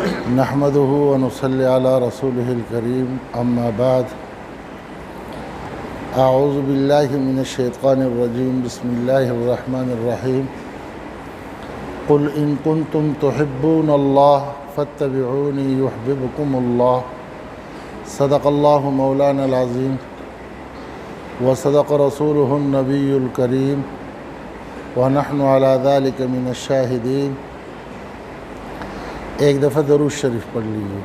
نحمده ونصلي على رسوله الكريم اما بعد اعوذ بالله من الشيطان الرجيم بسم الله الرحمن الرحيم قل ان كنتم تحبون الله فاتبعوني يحببكم الله صدق الله مولانا العظيم وصدق رسوله النبي الكريم ونحن على ذلك من الشاهدين۔ ایک دفعہ درود شریف پڑھ لیجیے۔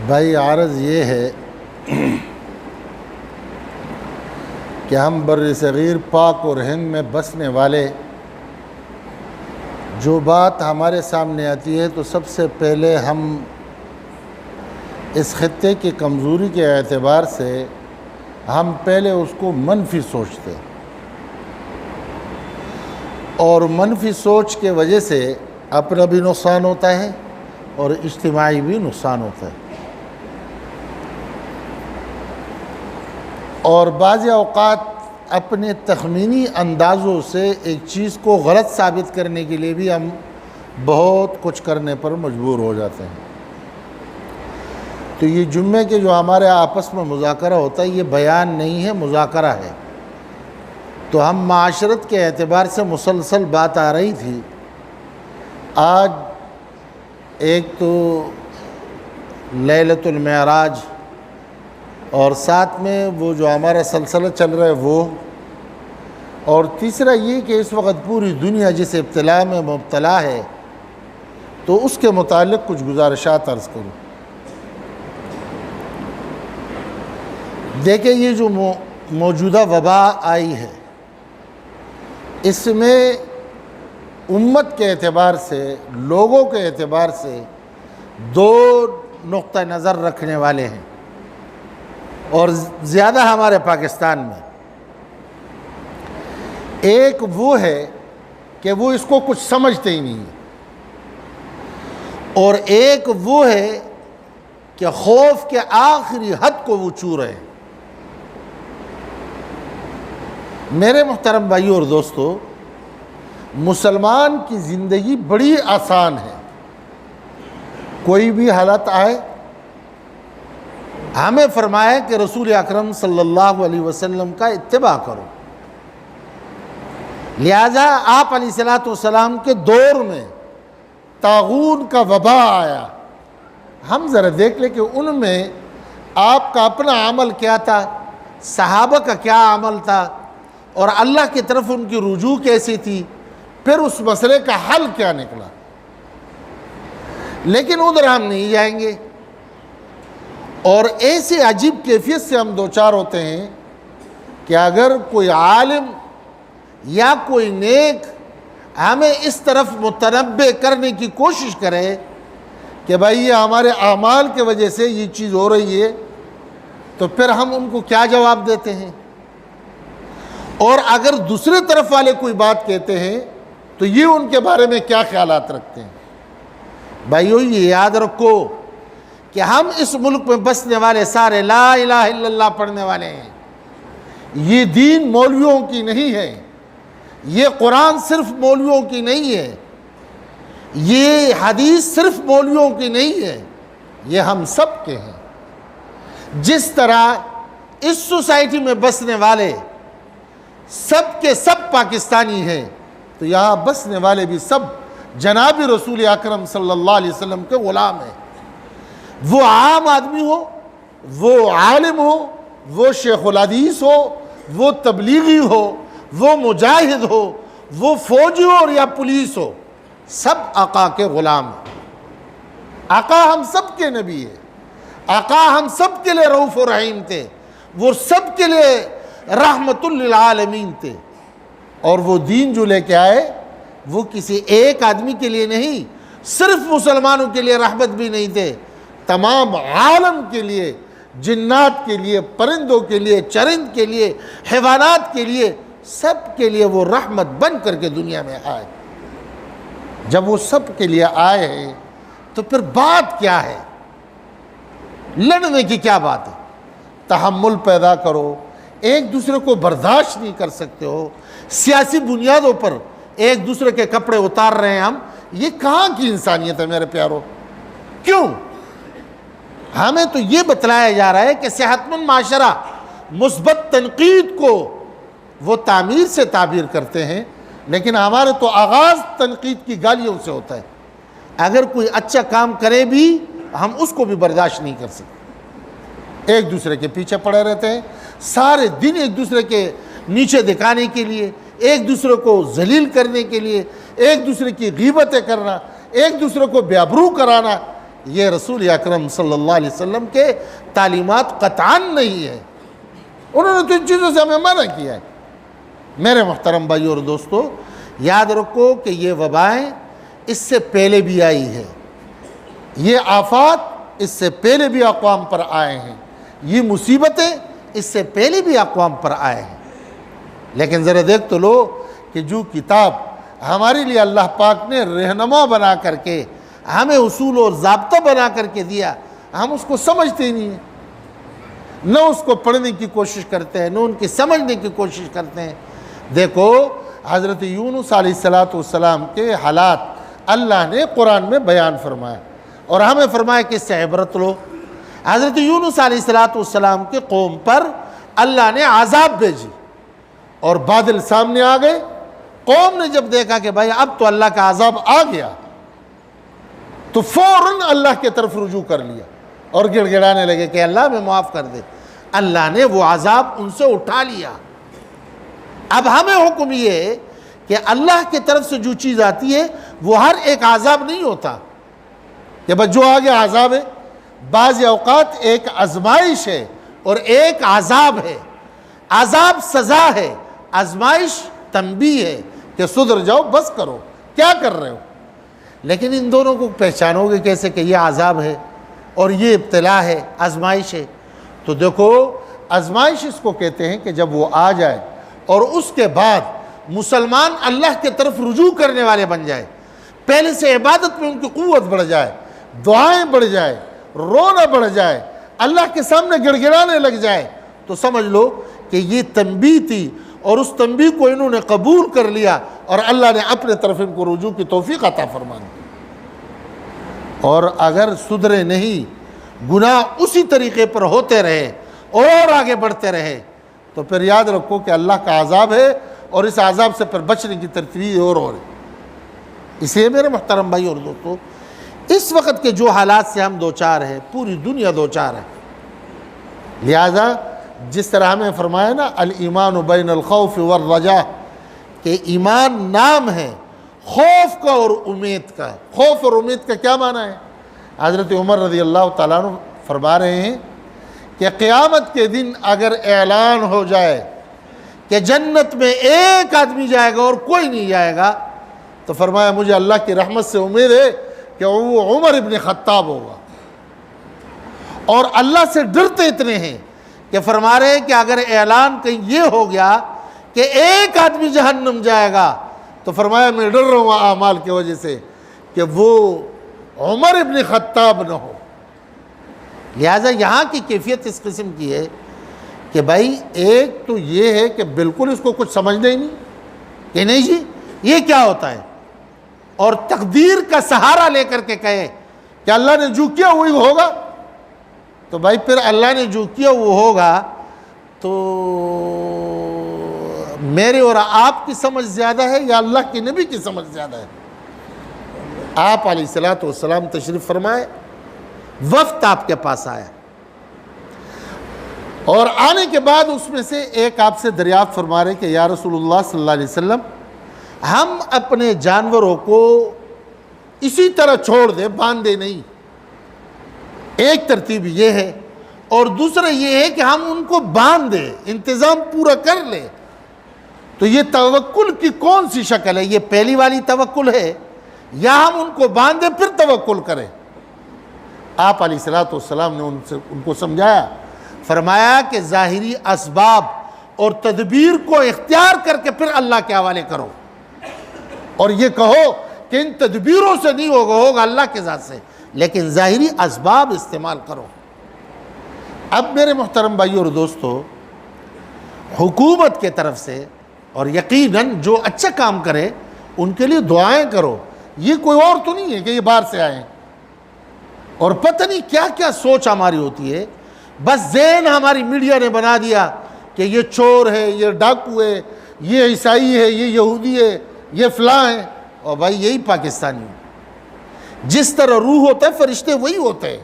بھائی عرض یہ ہے کہ ہم بر صغیر پاک اور ہند میں بسنے والے جو بات ہمارے سامنے آتی ہے تو سب سے پہلے ہم اس خطے کی کمزوری کے اعتبار سے ہم پہلے اس کو منفی سوچتے ہیں، اور منفی سوچ کے وجہ سے اپنا بھی نقصان ہوتا ہے اور اجتماعی بھی نقصان ہوتا ہے، اور بعض اوقات اپنے تخمینی اندازوں سے ایک چیز کو غلط ثابت کرنے کے لیے بھی ہم بہت کچھ کرنے پر مجبور ہو جاتے ہیں۔ تو یہ جمعے کے جو ہمارے آپس میں مذاکرہ ہوتا ہے یہ بیان نہیں ہے، مذاکرہ ہے۔ تو ہم معاشرت کے اعتبار سے مسلسل بات آ رہی تھی۔ آج ایک تو لیلۃ المعراج اور ساتھ میں وہ جو ہمارا سلسلہ چل رہا ہے وہ، اور تیسرا یہ کہ اس وقت پوری دنیا جس ابتلا میں مبتلا ہے تو اس کے متعلق کچھ گزارشات عرض کروں۔ دیکھیں، یہ جو موجودہ وبا آئی ہے اس میں امت کے اعتبار سے، لوگوں کے اعتبار سے دو نقطہ نظر رکھنے والے ہیں، اور زیادہ ہمارے پاکستان میں۔ ایک وہ ہے کہ وہ اس کو کچھ سمجھتے ہی نہیں ہیں، اور ایک وہ ہے کہ خوف کے آخری حد کو وہ چھو رہے ہیں۔ میرے محترم بھائیو اور دوستو، مسلمان کی زندگی بڑی آسان ہے۔ کوئی بھی حالت آئے، ہمیں فرمایا کہ رسول اکرم صلی اللہ علیہ وسلم کا اتباع کرو۔ لہذا آپ علیہ السلام کے دور میں طاعون کا وبا آیا، ہم ذرا دیکھ لیں کہ ان میں آپ کا اپنا عمل کیا تھا، صحابہ کا کیا عمل تھا، اور اللہ کی طرف ان کی رجوع کیسی تھی، پھر اس مسئلے کا حل کیا نکلا۔ لیکن ادھر ہم نہیں جائیں گے، اور ایسے عجیب کیفیت سے ہم دوچار ہوتے ہیں کہ اگر کوئی عالم یا کوئی نیک ہمیں اس طرف متنبع کرنے کی کوشش کرے کہ بھائی یہ ہمارے اعمال کی وجہ سے یہ چیز ہو رہی ہے، تو پھر ہم ان کو کیا جواب دیتے ہیں؟ اور اگر دوسرے طرف والے کوئی بات کہتے ہیں تو یہ ان کے بارے میں کیا خیالات رکھتے ہیں؟ بھائیو، یہ یاد رکھو کہ ہم اس ملک میں بسنے والے سارے لا الہ الا اللہ پڑھنے والے ہیں۔ یہ دین مولویوں کی نہیں ہے، یہ قرآن صرف مولویوں کی نہیں ہے، یہ حدیث صرف مولویوں کی نہیں ہے، یہ ہم سب کے ہیں۔ جس طرح اس سوسائٹی میں بسنے والے سب کے سب پاکستانی ہیں، تو یہاں بسنے والے بھی سب جناب رسول اکرم صلی اللہ علیہ وسلم کے غلام ہیں۔ وہ عام آدمی ہو، وہ عالم ہو، وہ شیخ الحدیث ہو، وہ تبلیغی ہو، وہ مجاہد ہو، وہ فوجی ہو اور یا پولیس ہو، سب آقا کے غلام ہیں۔ آقا ہم سب کے نبی ہے، آقا ہم سب کے لیے رؤوف و رحیم تھے، وہ سب کے لیے رحمت للعالمین تھے، اور وہ دین جو لے کے آئے وہ کسی ایک آدمی کے لیے نہیں، صرف مسلمانوں کے لیے رحمت بھی نہیں تھے، تمام عالم کے لیے، جنات کے لیے، پرندوں کے لیے، چرند کے لیے، حیوانات کے لیے، سب کے لیے وہ رحمت بن کر کے دنیا میں آئے۔ جب وہ سب کے لیے آئے ہیں تو پھر بات کیا ہے؟ لڑنے کی کیا بات ہے؟ تحمل پیدا کرو، ایک دوسرے کو برداشت نہیں کر سکتے ہو، سیاسی بنیادوں پر ایک دوسرے کے کپڑے اتار رہے ہیں ہم، یہ کہاں کی انسانیت ہے میرے پیارو؟ کیوں؟ ہمیں تو یہ بتلایا جا رہا ہے کہ صحت مند معاشرہ مثبت تنقید کو وہ تعمیر سے تعبیر کرتے ہیں، لیکن ہمارے تو آغاز تنقید کی گالیوں سے ہوتا ہے۔ اگر کوئی اچھا کام کرے بھی ہم اس کو بھی برداشت نہیں کر سکتے، ایک دوسرے کے پیچھے پڑے رہتے ہیں سارے دن، ایک دوسرے کے نیچے دکھانے کے لیے، ایک دوسرے کو ذلیل کرنے کے لیے، ایک دوسرے کی غیبتیں کرنا، ایک دوسرے کو بے آبرو کرانا۔ یہ رسول اکرم صلی اللہ علیہ وسلم کے تعلیمات قطعاً نہیں ہے، انہوں نے تو ان چیزوں سے ہمیں منع کیا ہے۔ میرے محترم بھائی اور دوستو، یاد رکھو کہ یہ وبائیں اس سے پہلے بھی آئی ہے، یہ آفات اس سے پہلے بھی اقوام پر آئے ہیں، یہ مصیبتیں اس سے پہلے بھی اقوام پر آئے ہیں، لیکن ذرا دیکھ تو لو کہ جو کتاب ہمارے لیے اللہ پاک نے رہنما بنا کر کے ہمیں اصول اور ضابطہ بنا کر کے دیا، ہم اس کو سمجھتے ہی نہیں ہیں، نہ اس کو پڑھنے کی کوشش کرتے ہیں، نہ ان کی سمجھنے کی کوشش کرتے ہیں۔ دیکھو حضرت یونس علیہ السلام کے حالات اللہ نے قرآن میں بیان فرمایا اور ہمیں فرمایا کہ اس سے عبرت لو۔ حضرت یونس علیہ السلام کے قوم پر اللہ نے عذاب بھیجی اور بادل سامنے آ گئے، قوم نے جب دیکھا کہ بھائی اب تو اللہ کا عذاب آ گیا تو فوراً اللہ کی طرف رجوع کر لیا اور گڑ گڑانے لگے کہ اللہ ہمیں معاف کر دے۔ اللہ نے وہ عذاب ان سے اٹھا لیا۔ اب ہمیں حکم یہ ہے کہ اللہ کی طرف سے جو چیز آتی ہے وہ ہر ایک عذاب نہیں ہوتا کہ بس جو آگے عذاب ہے، بعض اوقات ایک آزمائش ہے اور ایک عذاب ہے۔ عذاب سزا ہے، آزمائش تنبیہ ہے کہ سدھر جاؤ، بس کرو، کیا کر رہے ہو؟ لیکن ان دونوں کو پہچانو گے کیسے کہ یہ عذاب ہے اور یہ ابتلا ہے، آزمائش ہے؟ تو دیکھو آزمائش اس کو کہتے ہیں کہ جب وہ آ جائے اور اس کے بعد مسلمان اللہ کی طرف رجوع کرنے والے بن جائے، پہلے سے عبادت میں ان کی قوت بڑھ جائے، دعائیں بڑھ جائے، رونا بڑھ جائے، اللہ کے سامنے گڑ گڑانے لگ جائے، تو سمجھ لو کہ یہ تنبیہ تھی اور اس تنبیہ کو انہوں نے قبول کر لیا اور اللہ نے اپنے طرف ان کو رجوع کی توفیق عطا فرما دی۔ اور اگر سدھرے نہیں، گناہ اسی طریقے پر ہوتے رہے اور آگے بڑھتے رہے، تو پھر یاد رکھو کہ اللہ کا عذاب ہے اور اس عذاب سے پھر بچنے کی ترتیب اور ہے۔ اس لیے میرے محترم بھائی اور دوستو، اس وقت کے جو حالات سے ہم دوچار ہیں، پوری دنیا دوچار ہے، لہذا جس طرح ہمیں فرمایا نا الایمان بین الخوف والرجاء، کہ ایمان نام ہے خوف کا اور امید کا۔ خوف اور امید کا کیا معنی ہے؟ حضرت عمر رضی اللہ تعالیٰ عنہ فرما رہے ہیں کہ قیامت کے دن اگر اعلان ہو جائے کہ جنت میں ایک آدمی جائے گا اور کوئی نہیں جائے گا، تو فرمایا مجھے اللہ کی رحمت سے امید ہے کہ وہ عمر ابن خطاب ہوگا۔ اور اللہ سے ڈرتے اتنے ہیں کہ فرما رہے ہیں کہ اگر اعلان کہیں یہ ہو گیا کہ ایک آدمی جہنم جائے گا، تو فرمایا میں ڈر رہا ہوں اعمال کی وجہ سے کہ وہ عمر ابن خطاب نہ ہو۔ لہٰذا یہاں کی کیفیت اس قسم کی ہے کہ بھائی ایک تو یہ ہے کہ بالکل اس کو کچھ سمجھنا ہی نہیں کہ نہیں جی یہ کیا ہوتا ہے، اور تقدیر کا سہارا لے کر کے کہے کہ اللہ نے جو کیا وہی ہوگا، تو بھائی پھر اللہ نے جو کیا وہ ہوگا تو میرے اور آپ کی سمجھ زیادہ ہے یا اللہ کے نبی کی سمجھ زیادہ ہے؟ آپ علیہ السلام تشریف فرمائے، وفد آپ کے پاس آیا اور آنے کے بعد اس میں سے ایک آپ سے دریافت فرما رہے کہ یا رسول اللہ صلی اللہ علیہ وسلم، ہم اپنے جانوروں کو اسی طرح چھوڑ دیں، باندھے نہیں، ایک ترتیب یہ ہے، اور دوسرا یہ ہے کہ ہم ان کو باندھ دیں، انتظام پورا کر لیں۔ تو یہ توکل کی کون سی شکل ہے؟ یہ پہلی والی توکل ہے یا ہم ان کو باندھیں پھر توکل کریں؟ آپ علیہ السلام نے ان کو سمجھایا، فرمایا کہ ظاہری اسباب اور تدبیر کو اختیار کر کے پھر اللہ کے حوالے کرو، اور یہ کہو کہ ان تدبیروں سے نہیں ہوگا، ہوگا اللہ کے ذات سے، لیکن ظاہری اسباب استعمال کرو۔ اب میرے محترم بھائی اور دوستو، حکومت کے طرف سے اور یقیناً جو اچھا کام کرے ان کے لیے دعائیں کرو. یہ کوئی اور تو نہیں ہے کہ یہ باہر سے آئیں اور پتہ نہیں کیا کیا سوچ ہماری ہوتی ہے. بس ذہن ہماری میڈیا نے بنا دیا کہ یہ چور ہے، یہ ڈاکو ہے، یہ عیسائی ہے، یہ یہودی ہے، یہ فلاں ہے. اور بھائی یہی پاکستانی ہے. جس طرح روح ہوتا ہے فرشتے وہی ہوتے ہیں.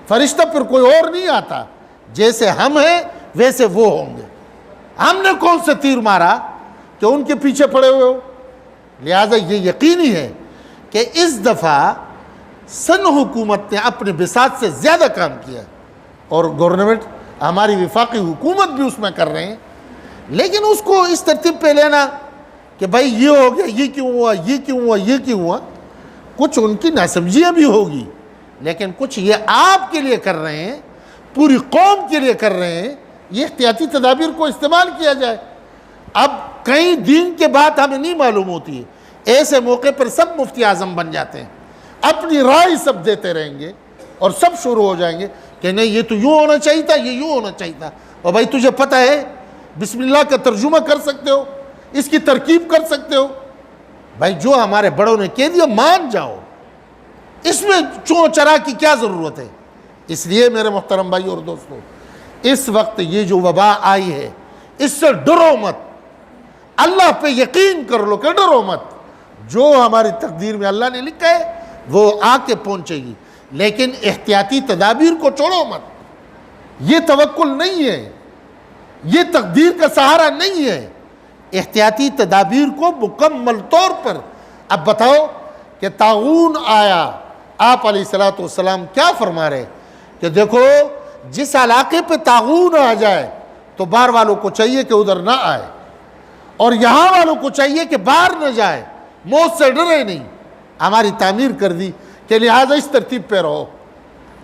فرشتہ پھر کوئی اور نہیں آتا. جیسے ہم ہیں ویسے وہ ہوں گے. ہم نے کون سے تیر مارا کہ ان کے پیچھے پڑے ہوئے ہو. لہٰذا یہ یقینی ہے کہ اس دفعہ سن حکومت نے اپنے بساط سے زیادہ کام کیا اور گورنمنٹ ہماری وفاقی حکومت بھی اس میں کر رہے ہیں. لیکن اس کو اس ترتیب پہ لینا کہ بھائی یہ ہو گیا، یہ کیوں ہوا، یہ کیوں ہوا، یہ کیوں ہوا، کچھ ان کی ناسمجھیاں بھی ہوگی، لیکن کچھ یہ آپ کے لیے کر رہے ہیں، پوری قوم کے لیے کر رہے ہیں. یہ احتیاطی تدابیر کو استعمال کیا جائے. اب کئی دن کے بعد ہمیں نہیں معلوم ہوتی ہے، ایسے موقع پر سب مفتی اعظم بن جاتے ہیں، اپنی رائے سب دیتے رہیں گے اور سب شروع ہو جائیں گے کہ نہیں یہ تو یوں ہونا چاہیے تھا، یہ یوں ہونا چاہیے تھا. اور بھائی تجھے پتہ ہے بسم اللہ کا ترجمہ کر سکتے ہو، اس کی ترکیب کر سکتے ہو. بھائی جو ہمارے بڑوں نے کہہ دیا مان جاؤ، اس میں چون چرا کی کیا ضرورت ہے. اس لیے میرے محترم بھائی اور دوستو، اس وقت یہ جو وبا آئی ہے اس سے ڈرو مت. اللہ پہ یقین کر لو کہ ڈرو مت. جو ہماری تقدیر میں اللہ نے لکھا ہے وہ آ کے پہنچے گی، لیکن احتیاطی تدابیر کو چھوڑو مت. یہ توکل نہیں ہے، یہ تقدیر کا سہارا نہیں ہے. احتیاطی تدابیر کو مکمل طور پر. اب بتاؤ کہ طاعون آیا، آپ علیہ الصلوۃ والسلام کیا فرما رہے کہ دیکھو جس علاقے پہ طاعون آ جائے تو باہر والوں کو چاہیے کہ ادھر نہ آئے، اور یہاں والوں کو چاہیے کہ باہر نہ جائے، موت سے ڈرے نہیں. ہماری تعمیر کر دی کہ لہٰذا اس ترتیب پہ رہو.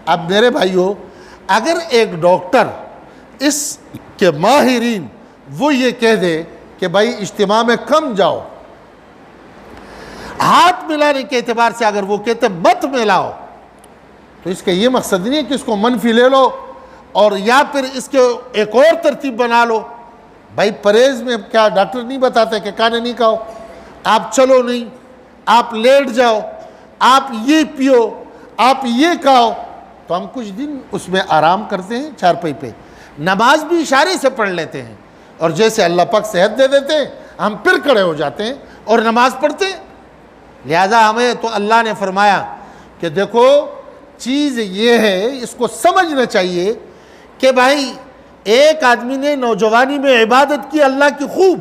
اب میرے بھائیو، اگر ایک ڈاکٹر اس کے ماہرین وہ یہ کہہ دے کہ بھائی اجتماع میں کم جاؤ، ہاتھ ملانے کے اعتبار سے اگر وہ کہتے مت ملاؤ، تو اس کا یہ مقصد نہیں ہے کہ اس کو منفی لے لو اور یا پھر اس کے ایک اور ترتیب بنا لو. بھائی پرہیز میں کیا ڈاکٹر نہیں بتاتے کہ کھانے نہیں کھاؤ، آپ چلو نہیں، آپ لیٹ جاؤ، آپ یہ پیو، آپ یہ کھاؤ، تو ہم کچھ دن اس میں آرام کرتے ہیں چارپائی پہ. نماز بھی اشارے سے پڑھ لیتے ہیں، اور جیسے اللہ پاک صحت دے دیتے ہیں ہم پھر کھڑے ہو جاتے ہیں اور نماز پڑھتے ہیں. لہذا ہمیں تو اللہ نے فرمایا کہ دیکھو چیز یہ ہے، اس کو سمجھنا چاہیے کہ بھائی ایک آدمی نے نوجوانی میں عبادت کی اللہ کی خوب،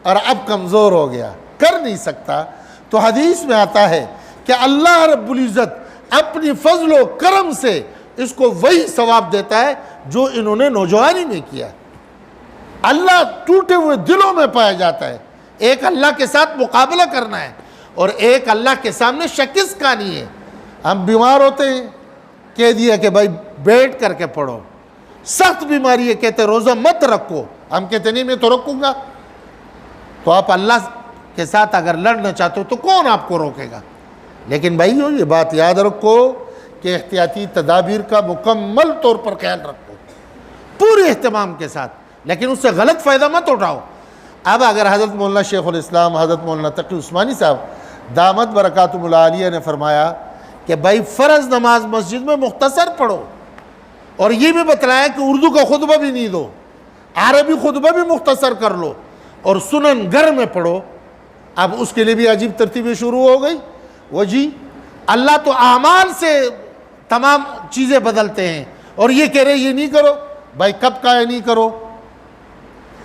اور اب کمزور ہو گیا، کر نہیں سکتا، تو حدیث میں آتا ہے کہ اللہ رب العزت اپنی فضل و کرم سے اس کو وہی ثواب دیتا ہے جو انہوں نے نوجوانی میں کیا. اللہ ٹوٹے ہوئے دلوں میں پایا جاتا ہے. ایک اللہ کے ساتھ مقابلہ کرنا ہے اور ایک اللہ کے سامنے شکست کھانی ہے. ہم بیمار ہوتے ہیں، کہہ دیا کہ بھائی بیٹھ کر کے پڑھو. سخت بیماری ہے، کہتے روزہ مت رکھو، ہم کہتے نہیں میں تو رکھوں گا. تو آپ اللہ کے ساتھ اگر لڑنا چاہتے ہو تو کون آپ کو روکے گا. لیکن بھائیو یہ بات یاد رکھو کہ احتیاطی تدابیر کا مکمل طور پر خیال رکھو پورے اہتمام کے ساتھ، لیکن اس سے غلط فائدہ مت اٹھاؤ. اب اگر حضرت مولانا شیخ الاسلام حضرت مولانا تقی عثمانی صاحب دامت برکاتہم العالیہ نے فرمایا کہ بھائی فرض نماز مسجد میں مختصر پڑھو، اور یہ بھی بتلایا کہ اردو کا خطبہ بھی نہیں دو، عربی خطبہ بھی مختصر کر لو اور سنن گھر میں پڑھو. اب اس کے لیے بھی عجیب ترتیبیں شروع ہو گئی. وہ جی اللہ تو اعمال سے تمام چیزیں بدلتے ہیں، اور یہ کہہ رہے یہ نہیں کرو. بھائی کب کہا نہیں کرو؟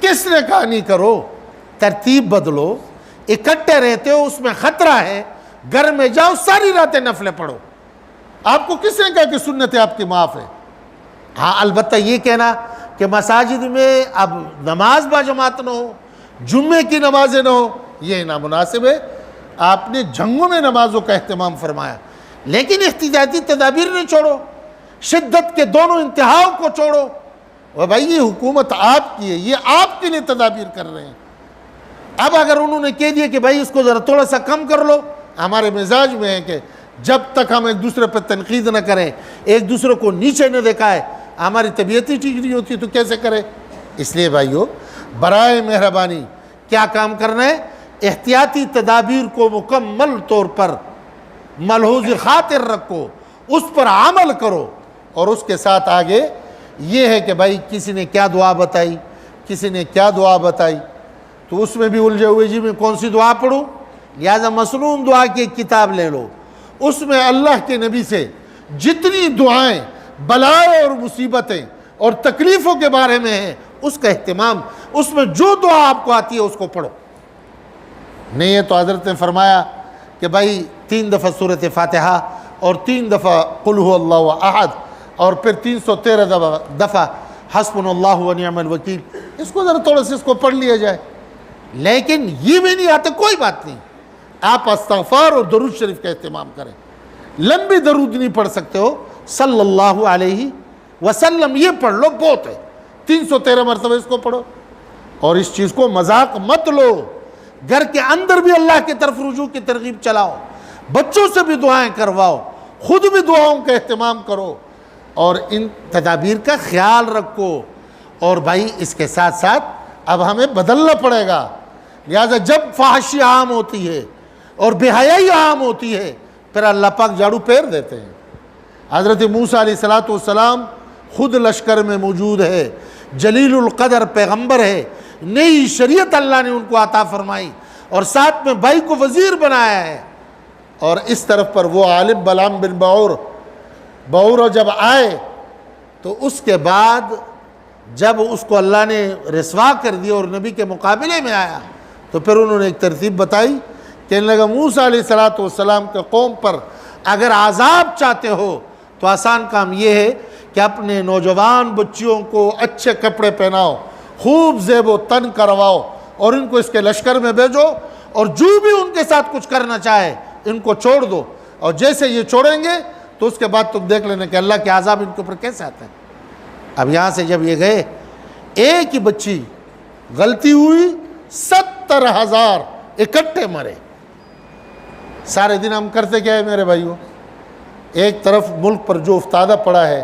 کس نے کہا نہیں کرو؟ ترتیب بدلو. اکٹھے رہتے ہو اس میں خطرہ ہے، گھر میں جاؤ ساری راتیں نفلیں پڑھو. آپ کو کس نے کہا کہ سنتیں آپ کی معاف ہے؟ ہاں البتہ یہ کہنا کہ مساجد میں اب نماز با جماعت نہ ہو، جمعے کی نمازیں نہ ہو، یہ نامناسب ہے. آپ نے جنگوں میں نمازوں کا اہتمام فرمایا، لیکن احتیاطی تدابیر نہیں چھوڑو، شدت کے دونوں انتہاؤں کو چھوڑو. اور بھائی یہ حکومت آپ کی ہے، یہ آپ کے لیے تدابیر کر رہے ہیں. اب اگر انہوں نے کہہ دیا کہ بھائی اس کو ذرا تھوڑا سا کم کر لو، ہمارے مزاج میں ہے کہ جب تک ہم ایک دوسرے پہ تنقید نہ کریں، ایک دوسرے کو نیچے نہ دکھائے، ہماری طبیعت ہی ٹھیک نہیں ہوتی تو کیسے کرے؟ اس لیے بھائیو برائے مہربانی کیا کام کرنا ہے؟ احتیاطی تدابیر کو مکمل طور پر ملحوظ خاطر رکھو، اس پر عمل کرو، اور اس کے ساتھ آگے یہ ہے کہ بھائی کسی نے کیا دعا بتائی، کسی نے کیا دعا بتائی، تو اس میں بھی الجھے ہوئے جی میں کون سی دعا پڑھوں؟ لہٰذا مسنون دعا کی ایک کتاب لے لو، اس میں اللہ کے نبی سے جتنی دعائیں بلائیں اور مصیبتیں اور تکلیفوں کے بارے میں ہیں اس کا اہتمام، اس میں جو دعا آپ کو آتی ہے اس کو پڑھو۔ نہیں ہے تو حضرت نے فرمایا کہ بھائی 3 دفعہ سورۃ فاتحہ اور 3 دفعہ قل هو اللہ احد اور پھر 313 دفعہ حسبنا اللہ ونعم الوکیل، اس کو ذرا تھوڑا سے اس کو پڑھ لیا جائے۔ لیکن یہ بھی نہیں آتا، کوئی بات نہیں، آپ استغفار اور درود شریف کا اہتمام کریں۔ لمبی درود نہیں پڑھ سکتے ہو، صلی اللہ علیہ وسلم یہ پڑھ لو، بہت ہے، 313 مرتبہ اس کو پڑھو، اور اس چیز کو مذاق مت لو۔ گھر کے اندر بھی اللہ کی طرف رجوع کی ترغیب چلاؤ، بچوں سے بھی دعائیں کرواؤ، خود بھی دعاؤں کا اہتمام کرو، اور ان تدابیر کا خیال رکھو۔ اور بھائی اس کے ساتھ ساتھ اب ہمیں بدلنا پڑے گا، لہذا جب فحاشی عام ہوتی ہے اور بے حیائی عام ہوتی ہے پھر اللہ پاک جھاڑو پھیر دیتے ہیں۔ حضرت موسیٰ علیہ السلام خود لشکر میں موجود ہے، جلیل القدر پیغمبر ہے، نئی شریعت اللہ نے ان کو عطا فرمائی، اور ساتھ میں بھائی کو وزیر بنایا ہے، اور اس طرف پر وہ عالم بلعام بن بعور جب آئے تو اس کے بعد جب اس کو اللہ نے رسوا کر دیا اور نبی کے مقابلے میں آیا تو پھر انہوں نے ایک ترتیب بتائی، کہنے لگا موسیٰ علیہ السلام کے قوم پر اگر عذاب چاہتے ہو تو آسان کام یہ ہے کہ اپنے نوجوان بچیوں کو اچھے کپڑے پہناؤ، خوب زیب و تن کرواؤ، اور ان کو اس کے لشکر میں بھیجو، اور جو بھی ان کے ساتھ کچھ کرنا چاہے ان کو چھوڑ دو، اور جیسے یہ چھوڑیں گے تو اس کے بعد تم دیکھ لینا کہ اللہ کے عذاب ان کے اوپر کیسے آتا ہے۔ اب یہاں سے جب یہ گئے، ایک ہی بچی غلطی ہوئی 70,000 اکٹھے مرے۔ سارے دن ہم کرتے کیا ہے میرے بھائیوں؟ ایک طرف ملک پر جو افتادہ پڑا ہے،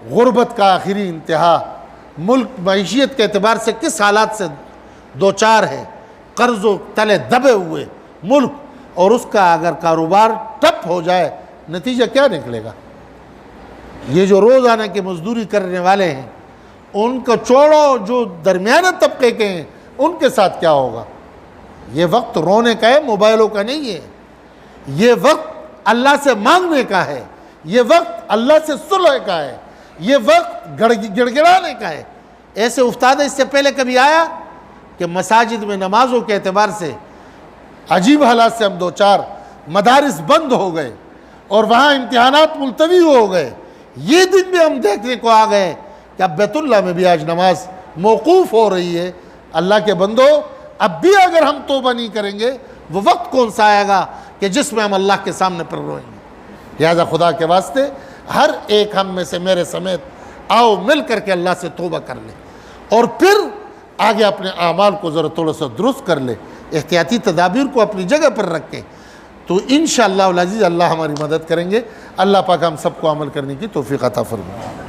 غربت کا آخری انتہا، ملک معیشیت کے اعتبار سے کس حالات سے دوچار ہے، قرضوں تلے دبے ہوئے ملک، اور اس کا اگر کاروبار ٹپ ہو جائے نتیجہ کیا نکلے گا؟ یہ جو روزانہ کی مزدوری کرنے والے ہیں ان کا چھوڑو، جو درمیانہ طبقے کے ہیں ان کے ساتھ کیا ہوگا؟ یہ وقت رونے کا ہے، موبائلوں کا نہیں ہے، یہ وقت اللہ سے مانگنے کا ہے، یہ وقت اللہ سے صلح کا ہے، یہ وقت گڑ گڑانے کا ہے۔ ایسے افتادہ اس سے پہلے کبھی آیا کہ مساجد میں نمازوں کے اعتبار سے عجیب حالات سے ہم دوچار، مدارس بند ہو گئے اور وہاں امتحانات ملتوی ہو گئے۔ یہ دن بھی ہم دیکھنے کو آ گئے کہ اب بیت اللہ میں بھی آج نماز موقوف ہو رہی ہے۔ اللہ کے بندو، اب بھی اگر ہم توبہ نہیں کریں گے وہ وقت کون سا آئے گا کہ جس میں ہم اللہ کے سامنے پر روئیں گے؟ لہذا خدا کے واسطے ہر ایک ہم میں سے میرے سمیت آؤ مل کر کے اللہ سے توبہ کر لیں، اور پھر آگے اپنے اعمال کو ذرا تھوڑا سا درست کر لے، احتیاطی تدابیر کو اپنی جگہ پر رکھیں، تو انشاءاللہ العزیز اللہ ہماری مدد کریں گے۔ اللہ پاک ہم سب کو عمل کرنے کی توفیق عطا فرمائے۔